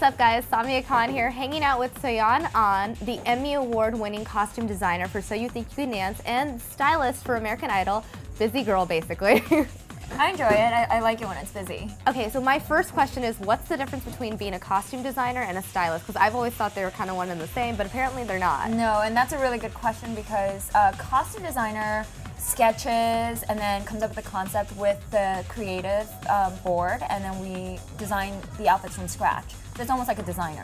up, guys? Samia Khan here, hanging out with Soyon An, the Emmy Award-winning costume designer for So You Think You Can Dance and stylist for American Idol. Busy girl, basically. I enjoy it. I like it when it's busy. Okay, so my first question is, what's the difference between being a costume designer and a stylist? Because I've always thought they were kind of one and the same, but apparently they're not. No, and that's a really good question because a costume designer sketches and then comes up with a concept with the creative board, and then we design the outfits from scratch. So it's almost like a designer.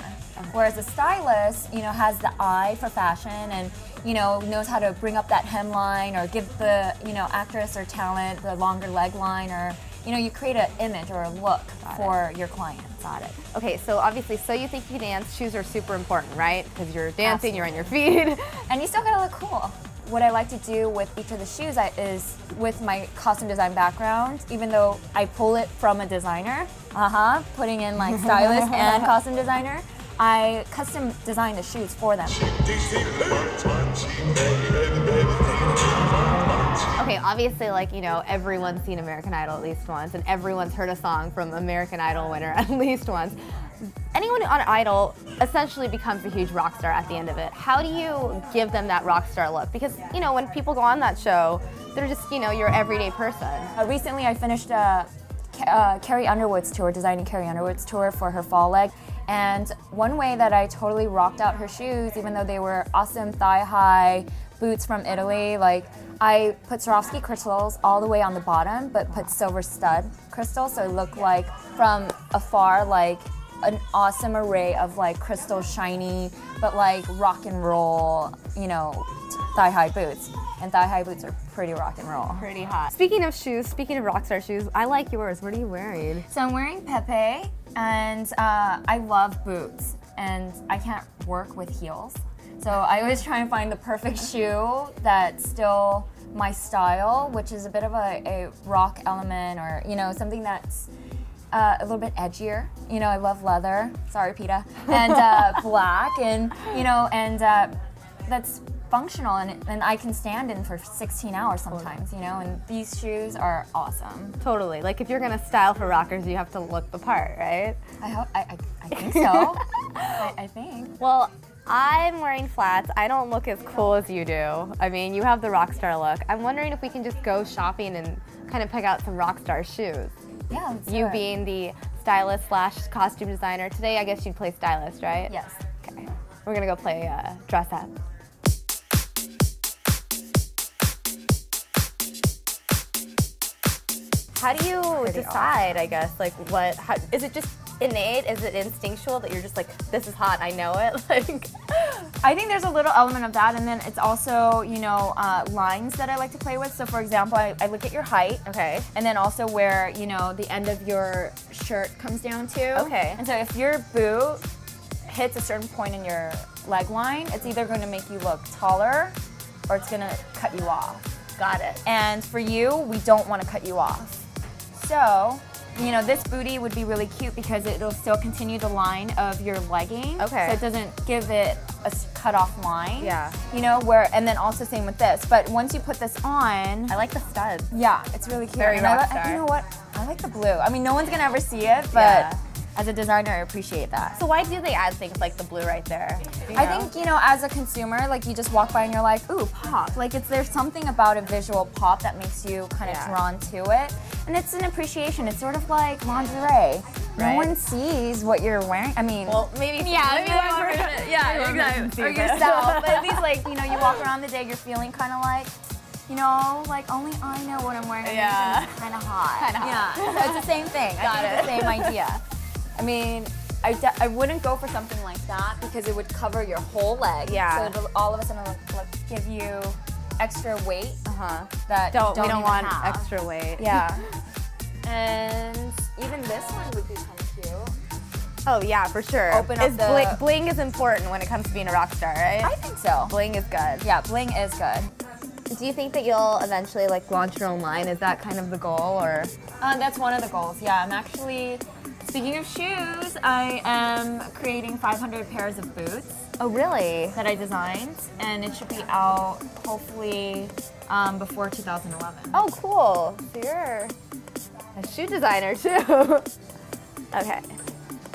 Whereas a stylist, has the eye for fashion and knows how to bring up that hemline or give the actress or talent the longer leg line, or you create an image or a look for your client. Got it. Okay, so obviously, So You Think You Can Dance, shoes are super important, right? Because you're dancing, you're on your feet. And you still gotta look cool. What I like to do with each of the shoes is, with my costume design background, even though I pull it from a designer, putting in like stylist and costume designer, I custom design the shoes for them. Okay, obviously, everyone's seen American Idol at least once, and everyone's heard a song from American Idol winner at least once. Anyone on Idol essentially becomes a huge rock star at the end of it. How do you give them that rock star look? Because, when people go on that show, they're just, your everyday person. Recently, I finished Carrie Underwood's tour, designing Carrie Underwood's tour for her fall leg. And one way that I totally rocked out her shoes, even though they were awesome thigh-high boots from Italy, I put Swarovski crystals all the way on the bottom, but put silver stud crystals, so it looked like from afar like an awesome array of crystal shiny, but rock and roll, thigh-high boots. And thigh-high boots are pretty rock and roll. Pretty hot. Speaking of shoes, speaking of rockstar shoes, I like yours. What are you wearing? So I'm wearing Pepe, and I love boots, and I can't work with heels. So I always try and find the perfect shoe that's still my style, which is a bit of a rock element, or something that's a little bit edgier. I love leather. Sorry, PETA. And black, and that's functional, and I can stand in for 16 hours sometimes. And these shoes are awesome. Totally. Like, if you're gonna style for rockers, you have to look the part, right? I think so. I think. Well, I'm wearing flats. I don't look as cool as you do. I mean, you have the rock star look. I'm wondering if we can just go shopping and kind of pick out some rock star shoes. Yeah, let's do You it. being the stylist / costume designer. Today, I guess you'd play stylist, right? Yes. Okay. We're gonna go play dress up. How do you decide, I guess, is it just innate? Is it instinctual that you're just like, this is hot, I know it? I think there's a little element of that, and then it's also, lines that I like to play with. So for example, I look at your height. Okay. And then also where, the end of your shirt comes down to. Okay. And so if your boot hits a certain point in your leg line, it's either going to make you look taller or it's going to cut you off. Got it. And for you, we don't want to cut you off. So, this bootie would be really cute because it'll still continue the line of your legging. Okay. So it doesn't give it a cut off line. Yeah. And then also same with this. But once you put this on. I like the studs. Yeah, it's really cute. Very rock star. You know what? I like the blue. I mean, no one's going to ever see it, but as a designer, I appreciate that. So why do they add things like the blue right there? I think, as a consumer, you just walk by and you're like, ooh, pop. There's something about a visual pop that makes you kind of drawn to it. And it's an appreciation. It's sort of like lingerie. No one sees what you're wearing. I mean, well, maybe exactly. Or yourself. But at least, you walk around the day, you're feeling kind of like, only I know what I'm wearing. Yeah. It's kind of hot. Kind of hot. Yeah. So it's the same thing. I think it's the same idea. I mean, I wouldn't go for something like that because it would cover your whole leg. Yeah. So it'll all of a sudden give you extra weight that we don't want have. extra weight. Yeah. And even this one would be kind of cute. Oh yeah, for sure. Open up the bling is important when it comes to being a rock star, right? I think so. Bling is good. Yeah, bling is good. Do you think that you'll eventually launch your own line? Is that kind of the goal, or? That's one of the goals. Yeah, I'm actually. Speaking of shoes, I am creating 500 pairs of boots. Oh, really? That I designed, and it should be out hopefully before 2011. Oh, cool. So you're a shoe designer too. Okay.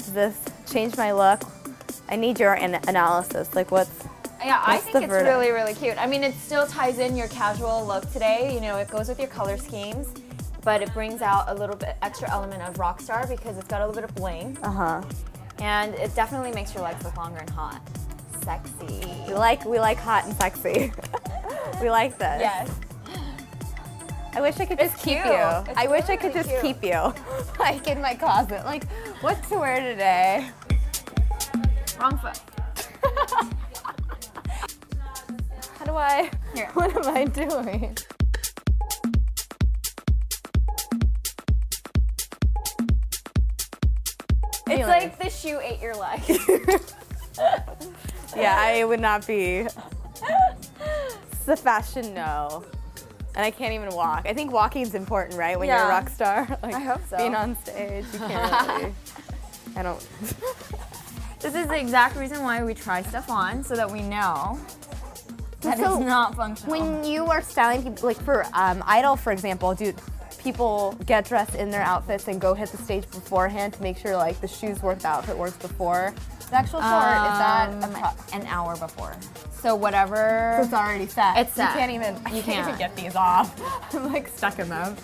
Is this change my look. I need your analysis. Like Yeah, I what's think the it's verdict? really, really cute. I mean, it still ties in your casual look today. You know, it goes with your color schemes, but it brings out a little bit extra element of Rockstar because it's got a little bit of bling. And it definitely makes your legs look longer and hot. Sexy. We like hot and sexy. We like this. Yes. I wish I could just keep cute. you. It's I wish I really, could really just cute. keep you, like in my closet. Like, what to wear today? Wrong foot. How do I? Here. What am I doing? It's like the shoe ate your leg. Yeah, I would not be. It's the fashion no. And I can't even walk. I think walking's important, right? When you're a rock star. Like, I hope so. Being on stage, you can't really. I don't. This is the exact reason why we try stuff on, so that we know that So, it's not functional. When you are styling people, like for Idol, for example, do people get dressed in their outfits and go hit the stage beforehand to make sure like the shoes work, the outfit works before the actual tour? Is that an hour before? So whatever. So it's already set. It's set. You can't even. I can't even get these off. I'm like stuck in them.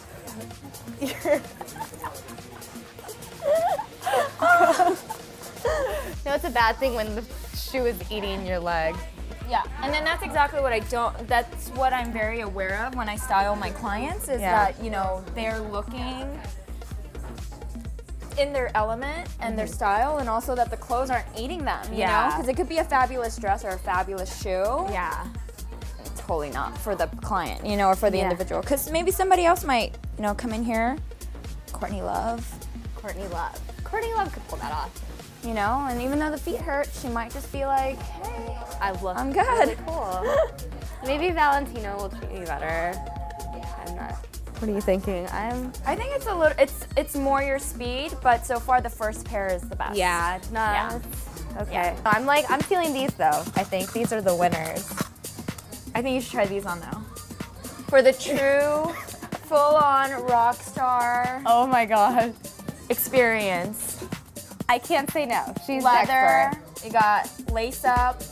No, it's a bad thing when the shoe is eating your leg. Yeah, and then that's exactly what that's what I'm very aware of when I style my clients is that, you know, they're looking in their element and their style, and also that the clothes aren't eating them, you know? Because it could be a fabulous dress or a fabulous shoe. Yeah. Totally not for the client, you know, or for the individual. Because maybe somebody else might, you know, come in here. Courtney Love. Courtney Love. Courtney Love could pull that off. You know, and even though the feet hurt, she might just be like, hey, I'm good. Really cool. Maybe Valentino will treat me better. I'm not. What are you thinking? I think it's a little, it's more your speed, but so far the first pair is the best. Yeah, it's not. Yeah. Okay. I'm feeling these though. I think these are the winners. I think you should try these on though. For the true, full-on rock star Oh my god. experience. I can't say no. She's the Leather, expert. you got lace up,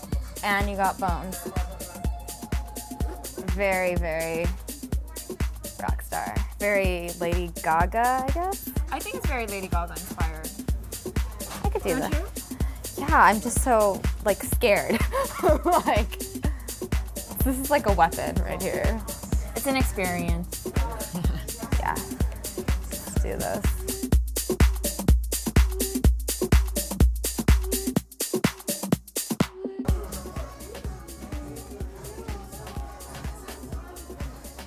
and you got bones. Very, very rock star. Very Lady Gaga, I guess. I think it's very Lady Gaga inspired. I could do Don't that. you? Yeah, I'm just so like scared. Like this is like a weapon right here. It's an experience. Yeah. Let's do this.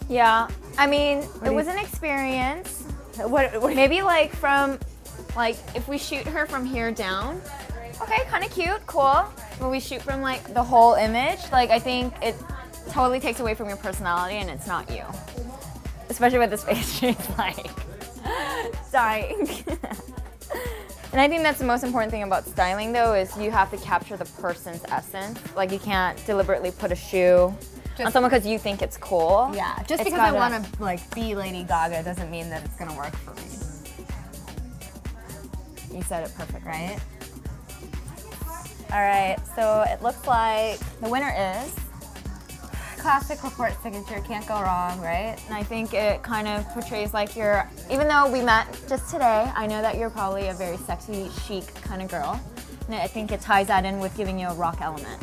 Yeah, I mean, it was an experience. What Maybe like from, like if we shoot her from here down, okay, kind of cute, cool. But we shoot from like the whole image, like I think it totally takes away from your personality and it's not you. Especially with this face, she's like dying. And I think that's the most important thing about styling though, is you have to capture the person's essence. Like you can't deliberately put a shoe on someone because you think it's cool. Yeah, just because I want to like be Lady Gaga doesn't mean that it's gonna work for me. You said it perfect, right? All right, so it looks like The winner is, classic report signature, can't go wrong, right? and I think it kind of portrays like you're, even though we met just today, I know that you're probably a very sexy, chic kind of girl. And I think it ties that in with giving you a rock element.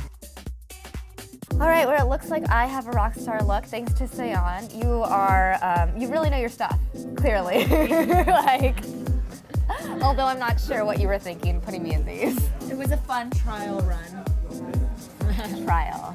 All right, well, it looks like I have a rock star look thanks to Soyon. You are, you really know your stuff, clearly. Like, although I'm not sure what you were thinking putting me in these. It was a fun trial run. Trial.